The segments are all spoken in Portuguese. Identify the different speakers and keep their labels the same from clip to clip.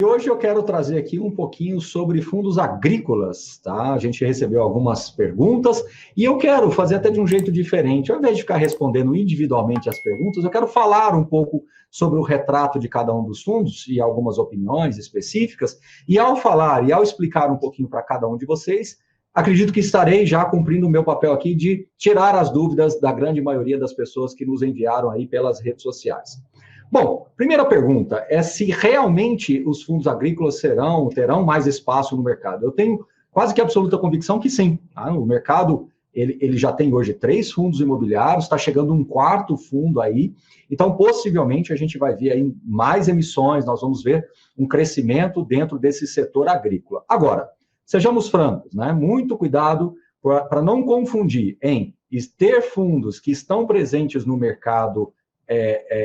Speaker 1: E hoje eu quero trazer aqui um pouquinho sobre fundos agrícolas, tá? A gente recebeu algumas perguntas e eu quero fazer até de um jeito diferente. Ao invés de ficar respondendo individualmente as perguntas, eu quero falar um pouco sobre o retrato de cada um dos fundos e algumas opiniões específicas. E ao falar e ao explicar um pouquinho para cada um de vocês, acredito que estarei já cumprindo o meu papel aqui de tirar as dúvidas da grande maioria das pessoas que nos enviaram aí pelas redes sociais. Bom, primeira pergunta é se realmente os fundos agrícolas terão mais espaço no mercado. Eu tenho quase que absoluta convicção que sim. Tá? O mercado ele já tem hoje 3 fundos imobiliários, está chegando um 4º fundo aí. Então, possivelmente, a gente vai ver aí mais emissões, nós vamos ver um crescimento dentro desse setor agrícola. Agora, sejamos francos, né? Muito cuidado para não confundir em ter fundos que estão presentes no mercado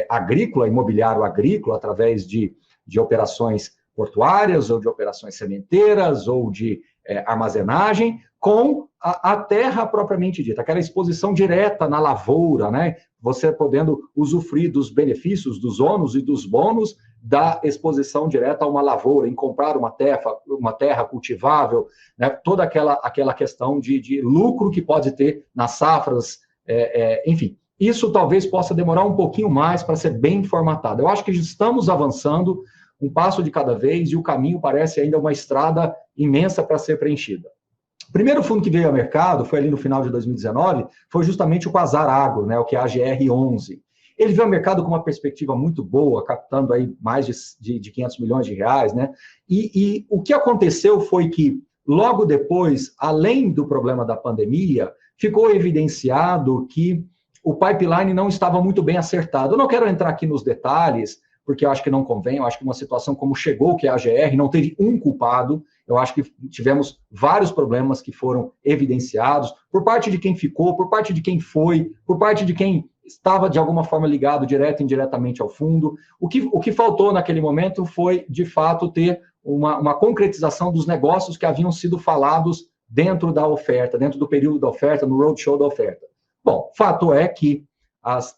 Speaker 1: agrícola, imobiliário agrícola, através de operações portuárias, ou de operações sementeiras, ou de armazenagem, com a terra propriamente dita, aquela exposição direta na lavoura, né? Você podendo usufruir dos benefícios, dos ônus e dos bônus da exposição direta a uma lavoura, em comprar uma terra cultivável, né? Toda aquela questão de lucro que pode ter nas safras, enfim. Isso talvez possa demorar um pouquinho mais para ser bem formatado. Eu acho que estamos avançando um passo de cada vez e o caminho parece ainda uma estrada imensa para ser preenchida. O primeiro fundo que veio ao mercado, foi ali no final de 2019, foi justamente o Quasar Agro, né, o que é a AGR11. Ele veio ao mercado com uma perspectiva muito boa, captando aí mais de 500 milhões de reais, né? E o que aconteceu foi que, logo depois, além do problema da pandemia, ficou evidenciado que o pipeline não estava muito bem acertado. Eu não quero entrar aqui nos detalhes, porque eu acho que não convém, eu acho que uma situação como chegou, que é a AGR, não teve um culpado, eu acho que tivemos vários problemas que foram evidenciados, por parte de quem ficou, por parte de quem foi, por parte de quem estava de alguma forma ligado direto e indiretamente ao fundo. O que faltou naquele momento foi, de fato, ter uma concretização dos negócios que haviam sido falados dentro da oferta, dentro do período da oferta, no roadshow da oferta. Bom, fato é que as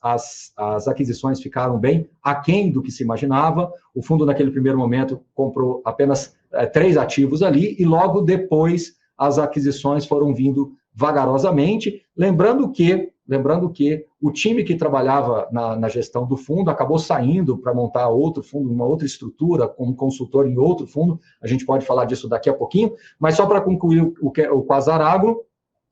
Speaker 1: aquisições ficaram bem aquém do que se imaginava. O fundo, naquele primeiro momento, comprou apenas 3 ativos ali e logo depois as aquisições foram vindo vagarosamente. Lembrando que o time que trabalhava na gestão do fundo acabou saindo para montar outro fundo, uma outra estrutura, como consultor em outro fundo. A gente pode falar disso daqui a pouquinho, mas só para concluir o Quasar Agro,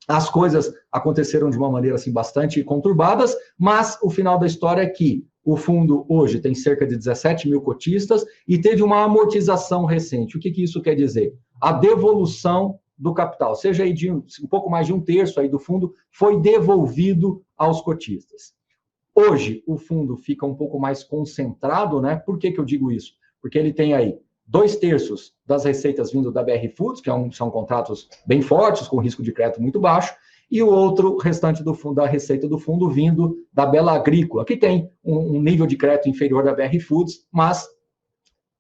Speaker 1: as coisas aconteceram de uma maneira assim, bastante conturbadas, mas o final da história é que o fundo hoje tem cerca de 17 mil cotistas e teve uma amortização recente. O que isso quer dizer? A devolução do capital, seja aí de um pouco mais de 1/3 aí do fundo, foi devolvido aos cotistas. Hoje, o fundo fica um pouco mais concentrado, né? Por que eu digo isso? Porque ele tem aí 2/3 das receitas vindo da BR Foods, que são contratos bem fortes, com risco de crédito muito baixo, e o outro restante do fundo, da receita do fundo vindo da Bela Agrícola, que tem um nível de crédito inferior da BR Foods, mas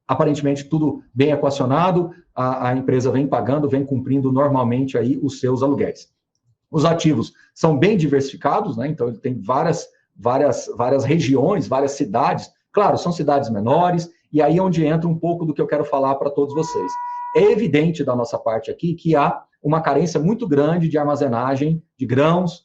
Speaker 1: aparentemente tudo bem equacionado, a empresa vem pagando, vem cumprindo normalmente aí os seus aluguéis. Os ativos são bem diversificados, né? Então ele tem várias regiões, várias cidades. Claro, são cidades menores, e aí é onde entra um pouco do que eu quero falar para todos vocês. É evidente da nossa parte aqui que há uma carência muito grande de armazenagem de grãos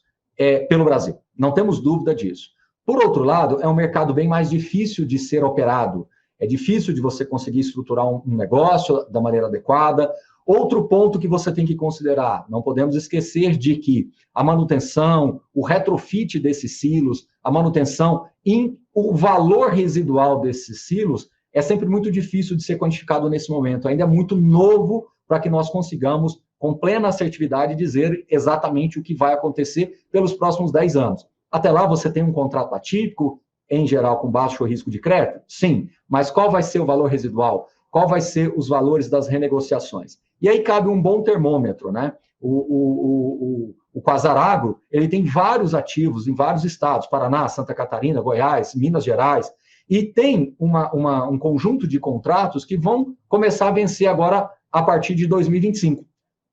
Speaker 1: pelo Brasil. Não temos dúvida disso. Por outro lado, é um mercado bem mais difícil de ser operado. É difícil de você conseguir estruturar um negócio da maneira adequada. Outro ponto que você tem que considerar, não podemos esquecer de que a manutenção, o retrofit desses silos, a manutenção e o valor residual desses silos é sempre muito difícil de ser quantificado nesse momento. Ainda é muito novo para que nós consigamos, com plena assertividade, dizer exatamente o que vai acontecer pelos próximos 10 anos. Até lá, você tem um contrato atípico, em geral, com baixo risco de crédito? Sim. Mas qual vai ser o valor residual? Qual vai ser os valores das renegociações? E aí cabe um bom termômetro, né? O Quasar Agro, ele tem vários ativos em vários estados, Paraná, Santa Catarina, Goiás, Minas Gerais, e tem um conjunto de contratos que vão começar a vencer agora a partir de 2025.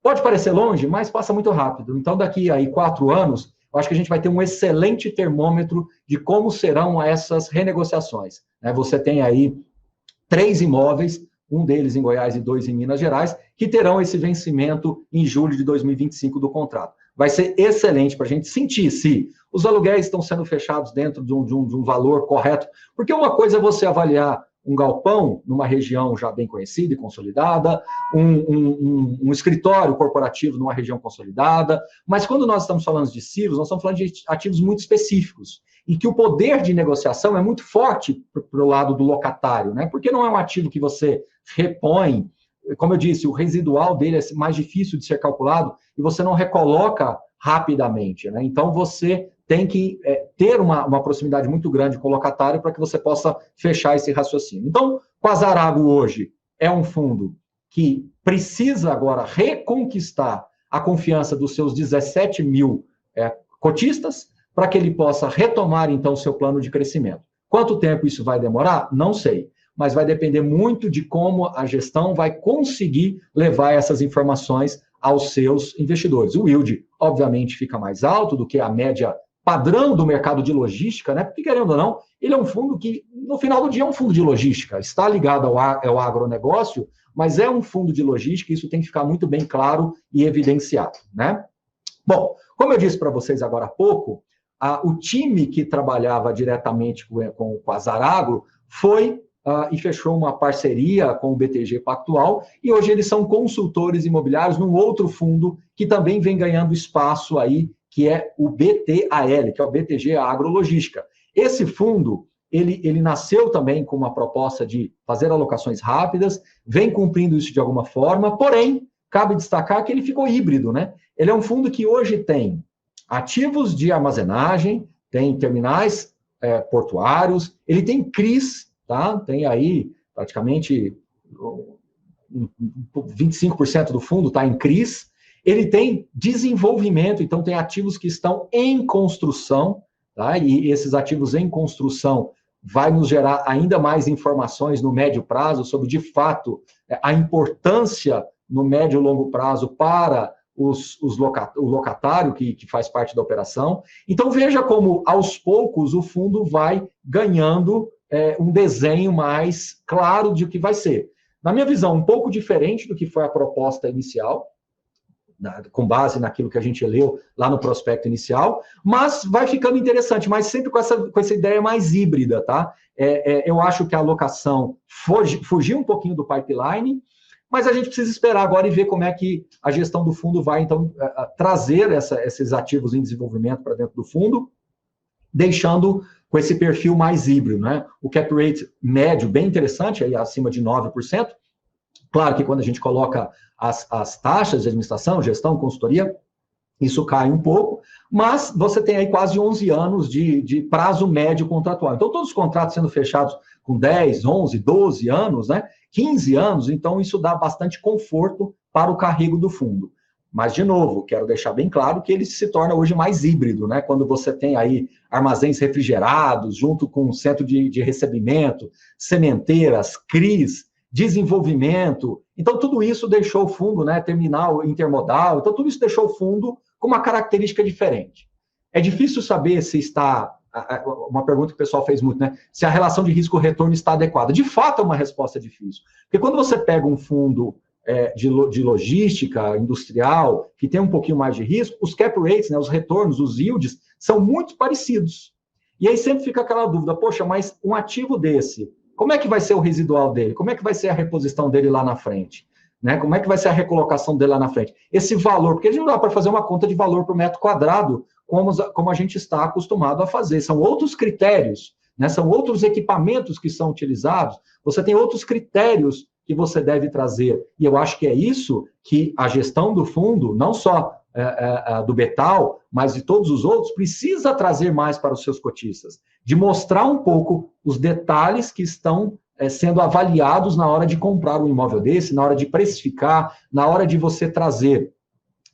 Speaker 1: Pode parecer longe, mas passa muito rápido. Então, daqui a 4 anos, eu acho que a gente vai ter um excelente termômetro de como serão essas renegociações. Você tem aí 3 imóveis um deles em Goiás e 2 em Minas Gerais, que terão esse vencimento em julho de 2025 do contrato. Vai ser excelente para a gente sentir se os aluguéis estão sendo fechados dentro de um valor correto, porque uma coisa é você avaliar um galpão numa região já bem conhecida e consolidada, um escritório corporativo numa região consolidada, mas quando nós estamos falando de CIVs, nós estamos falando de ativos muito específicos, e que o poder de negociação é muito forte para o lado do locatário, né? Porque não é um ativo que você repõe, como eu disse, o residual dele é mais difícil de ser calculado, e você não recoloca rapidamente, né? Então, você tem que ter uma proximidade muito grande com o locatário para que você possa fechar esse raciocínio. Então, o Azarago hoje é um fundo que precisa agora reconquistar a confiança dos seus 17 mil cotistas para que ele possa retomar, então, o seu plano de crescimento. Quanto tempo isso vai demorar? Não sei, mas vai depender muito de como a gestão vai conseguir levar essas informações aos seus investidores. O yield, obviamente, fica mais alto do que a média padrão do mercado de logística, né? Porque, querendo ou não, ele é um fundo que, no final do dia, é um fundo de logística, está ligado ao agronegócio, mas é um fundo de logística, e isso tem que ficar muito bem claro e evidenciado, né? Bom, como eu disse para vocês agora há pouco, o time que trabalhava diretamente com a Azaragro foi e fechou uma parceria com o BTG Pactual, e hoje eles são consultores imobiliários num outro fundo que também vem ganhando espaço aí, que é o BTAL, que é o BTG Agrologística. Esse fundo, ele nasceu também com uma proposta de fazer alocações rápidas, vem cumprindo isso de alguma forma, porém, cabe destacar que ele ficou híbrido, né? Ele é um fundo que hoje tem ativos de armazenagem, tem terminais portuários, ele tem CRIs, tá? Tem aí praticamente 25% do fundo está em CRIs. Ele tem desenvolvimento, então tem ativos que estão em construção, tá? E esses ativos em construção vai nos gerar ainda mais informações no médio prazo sobre, de fato, a importância no médio e longo prazo para o locatário que faz parte da operação. Então, veja como, aos poucos, o fundo vai ganhando um desenho mais claro de o que vai ser. Na minha visão, um pouco diferente do que foi a proposta inicial, com base naquilo que a gente leu lá no prospecto inicial, mas vai ficando interessante, mas sempre com essa ideia mais híbrida, tá? Eu acho que a alocação fugiu um pouquinho do pipeline, mas a gente precisa esperar agora e ver como é que a gestão do fundo vai, então, trazer esses ativos em desenvolvimento para dentro do fundo, deixando com esse perfil mais híbrido, né? O cap rate médio, bem interessante, aí acima de 9%. Claro que quando a gente coloca as taxas de administração, gestão, consultoria, isso cai um pouco, mas você tem aí quase 11 anos de prazo médio contratual. Então, todos os contratos sendo fechados com 10, 11, 12 anos, né? 15 anos, então isso dá bastante conforto para o carrego do fundo. Mas, de novo, quero deixar bem claro que ele se torna hoje mais híbrido, né? Quando você tem aí armazéns refrigerados, junto com centro de recebimento, sementeiras, CRIs, desenvolvimento. Então, tudo isso deixou o fundo, né? Terminal intermodal. Então, tudo isso deixou o fundo com uma característica diferente. É difícil saber se está... Uma pergunta que o pessoal fez muito, né? Se a relação de risco-retorno está adequada. De fato, é uma resposta difícil. Porque quando você pega um fundo de logística industrial, que tem um pouquinho mais de risco, os cap rates, né, os retornos, os yields, são muito parecidos. E aí sempre fica aquela dúvida, poxa, mas um ativo desse, como é que vai ser o residual dele? Como é que vai ser a reposição dele lá na frente? Né? Como é que vai ser a recolocação dele lá na frente? Esse valor, porque a gente não dá para fazer uma conta de valor por metro quadrado, como a gente está acostumado a fazer. São outros critérios, né? São outros equipamentos que são utilizados, você tem outros critérios que você deve trazer. E eu acho que é isso que a gestão do fundo, não só do Betal, mas de todos os outros, precisa trazer mais para os seus cotistas, de mostrar um pouco os detalhes que estão sendo avaliados na hora de comprar um imóvel desse, na hora de precificar, na hora de você trazer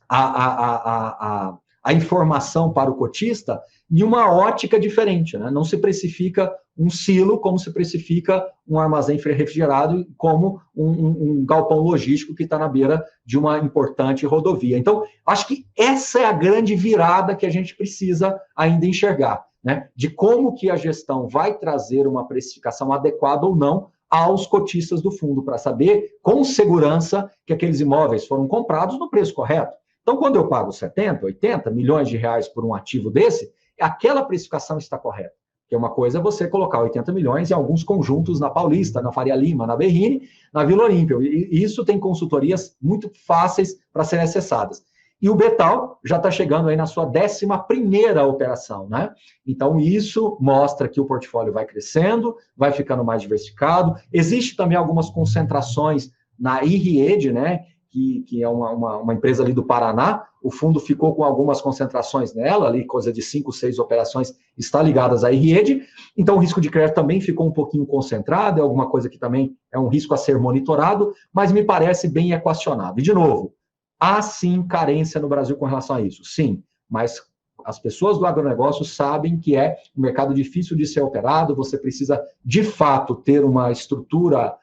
Speaker 1: a informação para o cotista em uma ótica diferente, né? Não se precifica um silo como se precifica um armazém refrigerado, como um galpão logístico que está na beira de uma importante rodovia. Então, acho que essa é a grande virada que a gente precisa ainda enxergar, né? De como que a gestão vai trazer uma precificação adequada ou não aos cotistas do fundo, para saber com segurança que aqueles imóveis foram comprados no preço correto. Então, quando eu pago 70, 80 milhões de reais por um ativo desse, aquela precificação está correta. Porque uma coisa é você colocar 80 milhões em alguns conjuntos na Paulista, na Faria Lima, na Berrini, na Vila Olímpia. E isso tem consultorias muito fáceis para serem acessadas. E o Betal já está chegando aí na sua 11ª operação, né? Então, isso mostra que o portfólio vai crescendo, vai ficando mais diversificado. Existe também algumas concentrações na IRIED, né? Que é uma empresa ali do Paraná. O fundo ficou com algumas concentrações nela, ali coisa de 5, 6 operações está ligadas à IRIED. Então, o risco de crédito também ficou um pouquinho concentrado, é alguma coisa que também é um risco a ser monitorado, mas me parece bem equacionado. E, de novo, há sim carência no Brasil com relação a isso, sim, mas as pessoas do agronegócio sabem que é um mercado difícil de ser operado, você precisa, de fato, ter uma estrutura,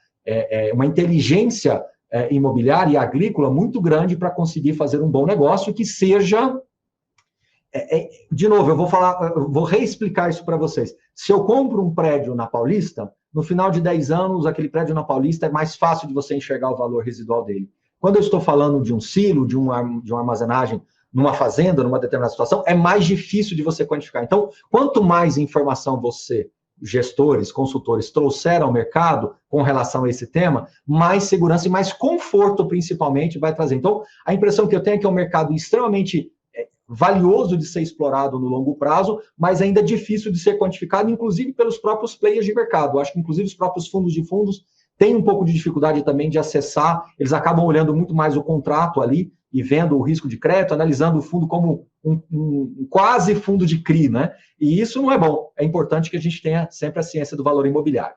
Speaker 1: uma inteligência imobiliária e agrícola muito grande para conseguir fazer um bom negócio que seja... de novo, eu vou reexplicar isso para vocês. Se eu compro um prédio na Paulista, no final de 10 anos, aquele prédio na Paulista é mais fácil de você enxergar o valor residual dele. Quando eu estou falando de um silo, de uma armazenagem numa fazenda, numa determinada situação, é mais difícil de você quantificar. Então, quanto mais informação você, gestores, consultores, trouxeram ao mercado com relação a esse tema, mais segurança e mais conforto, principalmente, vai trazer. Então, a impressão que eu tenho é que é um mercado extremamente valioso de ser explorado no longo prazo, mas ainda difícil de ser quantificado, inclusive pelos próprios players de mercado. Eu acho que, inclusive, os próprios fundos de fundos têm um pouco de dificuldade também de acessar, eles acabam olhando muito mais o contrato ali e vendo o risco de crédito, analisando o fundo como um quase fundo de CRI, né? E isso não é bom. É importante que a gente tenha sempre a ciência do valor imobiliário.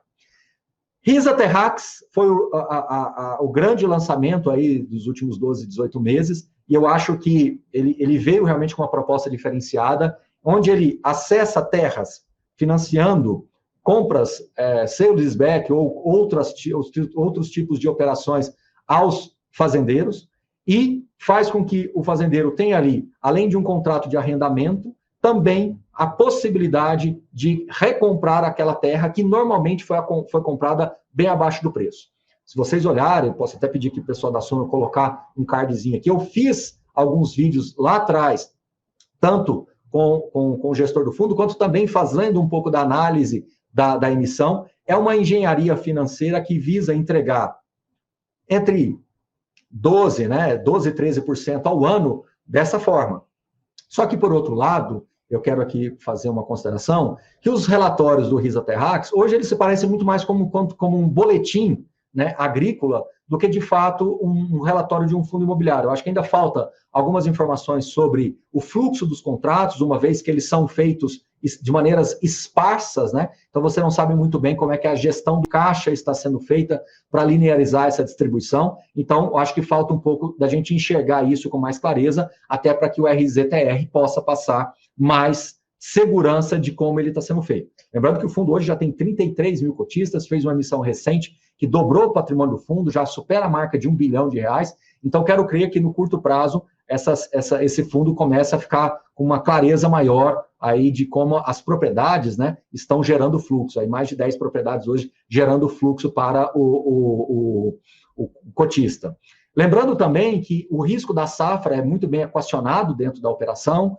Speaker 1: Risa Terrax foi o grande lançamento aí dos últimos 12, 18 meses, e eu acho que ele veio realmente com uma proposta diferenciada, onde ele acessa terras financiando compras, sale-leaseback ou outros tipos de operações aos fazendeiros, e faz com que o fazendeiro tenha ali, além de um contrato de arrendamento, também a possibilidade de recomprar aquela terra que normalmente foi comprada bem abaixo do preço. Se vocês olharem, posso até pedir que o pessoal da Suno colocar um cardzinho aqui. Eu fiz alguns vídeos lá atrás, tanto com o gestor do fundo, quanto também fazendo um pouco da análise da emissão. É uma engenharia financeira que visa entregar entre 12, e 13% ao ano dessa forma. Só que, por outro lado, eu quero aqui fazer uma consideração, que os relatórios do Risa Terrax, hoje eles se parecem muito mais como um boletim, né, agrícola, do que, de fato, um relatório de um fundo imobiliário. Eu acho que ainda falta algumas informações sobre o fluxo dos contratos, uma vez que eles são feitos de maneiras esparsas, né? Então, você não sabe muito bem como é que a gestão do caixa está sendo feita para linearizar essa distribuição. Então, eu acho que falta um pouco da gente enxergar isso com mais clareza, até para que o RZTR possa passar mais segurança de como ele está sendo feito. Lembrando que o fundo hoje já tem 33 mil cotistas, fez uma emissão recente que dobrou o patrimônio do fundo, já supera a marca de R$1 bilhão. Então, quero crer que no curto prazo esse fundo começa a ficar com uma clareza maior aí de como as propriedades, né, estão gerando fluxo. Aí mais de 10 propriedades hoje gerando fluxo para o cotista. Lembrando também que o risco da safra é muito bem equacionado dentro da operação.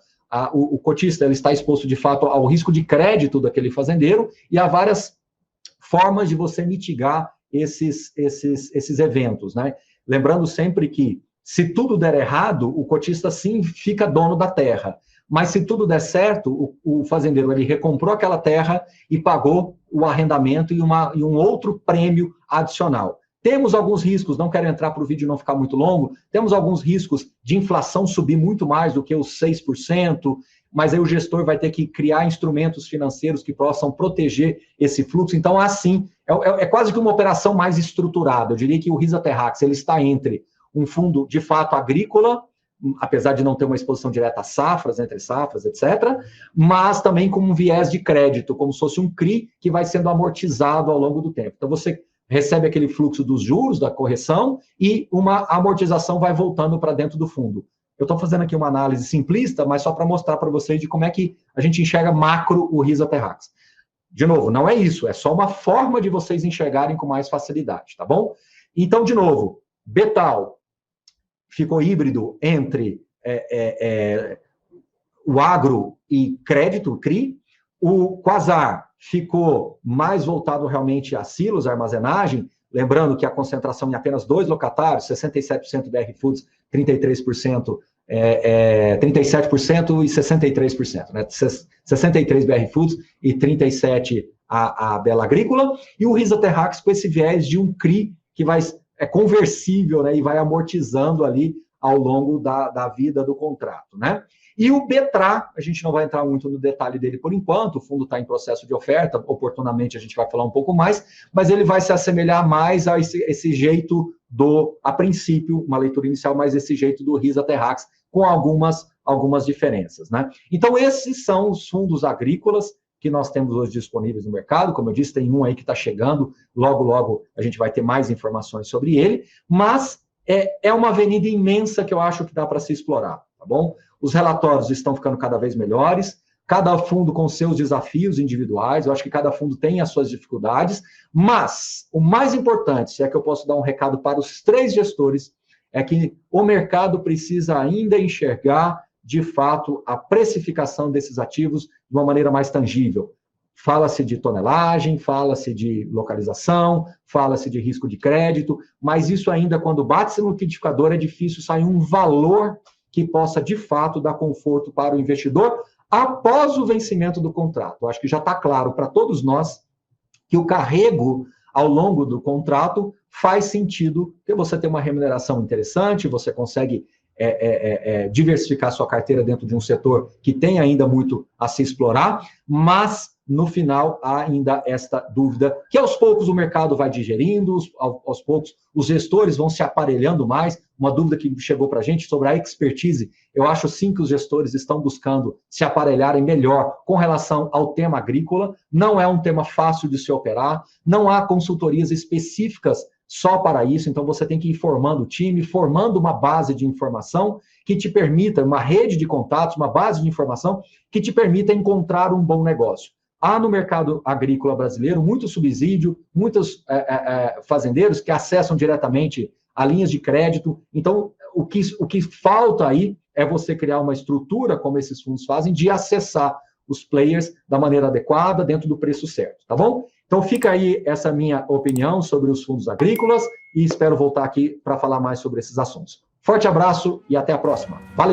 Speaker 1: O cotista ele está exposto, de fato, ao risco de crédito daquele fazendeiro e há várias formas de você mitigar esses eventos, né? Lembrando sempre que, se tudo der errado, o cotista sim fica dono da terra. Mas se tudo der certo, o fazendeiro ele recomprou aquela terra e pagou o arrendamento e um outro prêmio adicional. Temos alguns riscos, não quero entrar para o vídeo não ficar muito longo, temos alguns riscos de inflação subir muito mais do que os 6%, mas aí o gestor vai ter que criar instrumentos financeiros que possam proteger esse fluxo. Então, assim, é quase que uma operação mais estruturada. Eu diria que o Risa Terrax ele está entre um fundo, de fato, agrícola, apesar de não ter uma exposição direta a safras, entre safras, etc., mas também com um viés de crédito, como se fosse um CRI que vai sendo amortizado ao longo do tempo. Então, você recebe aquele fluxo dos juros, da correção, e uma amortização vai voltando para dentro do fundo. Eu estou fazendo aqui uma análise simplista, mas só para mostrar para vocês de como é que a gente enxerga macro o Risa Terrax. De novo, não é isso, é só uma forma de vocês enxergarem com mais facilidade, tá bom? Então, de novo, Betal ficou híbrido entre o agro e crédito, CRI. O Quasar ficou mais voltado realmente a silos, a armazenagem, lembrando que a concentração em apenas 2 locatários, 67% BR Foods, 33%, 37% e 63%, né? 63 BR Foods e 37 a Bela Agrícola, e o Risa Terrax com esse viés de um CRI que é conversível, né, e vai amortizando ali ao longo da vida do contrato, né? E o Betra, a gente não vai entrar muito no detalhe dele por enquanto, o fundo está em processo de oferta, oportunamente a gente vai falar um pouco mais, mas ele vai se assemelhar mais a esse jeito a princípio, uma leitura inicial, mas esse jeito do Risa Terrax, com algumas diferenças, né? Então, esses são os fundos agrícolas que nós temos hoje disponíveis no mercado. Como eu disse, tem um aí que está chegando, logo a gente vai ter mais informações sobre ele, mas é uma avenida imensa que eu acho que dá para se explorar, tá bom? Os relatórios estão ficando cada vez melhores, cada fundo com seus desafios individuais, eu acho que cada fundo tem as suas dificuldades, mas o mais importante, se é que eu posso dar um recado para os 3 gestores, é que o mercado precisa ainda enxergar, de fato, a precificação desses ativos de uma maneira mais tangível. Fala-se de tonelagem, fala-se de localização, fala-se de risco de crédito, mas isso ainda, quando bate-se no liquidificador, é difícil sair um valor que possa, de fato, dar conforto para o investidor após o vencimento do contrato. Eu acho que já está claro para todos nós que o carrego ao longo do contrato faz sentido, porque você tem uma remuneração interessante, você consegue diversificar sua carteira dentro de um setor que tem ainda muito a se explorar, mas no final há ainda esta dúvida, que aos poucos o mercado vai digerindo, aos poucos os gestores vão se aparelhando mais. Uma dúvida que chegou para a gente sobre a expertise, eu acho sim que os gestores estão buscando se aparelharem melhor com relação ao tema agrícola. Não é um tema fácil de se operar, não há consultorias específicas só para isso, então você tem que ir formando o time, formando uma base de informação que te permita, uma rede de contatos, uma base de informação que te permita encontrar um bom negócio. Há no mercado agrícola brasileiro muito subsídio, muitos fazendeiros que acessam diretamente a linhas de crédito. Então, o que falta aí é você criar uma estrutura, como esses fundos fazem, de acessar os players da maneira adequada, dentro do preço certo, tá bom? Então, fica aí essa minha opinião sobre os fundos agrícolas e espero voltar aqui para falar mais sobre esses assuntos. Forte abraço e até a próxima. Valeu!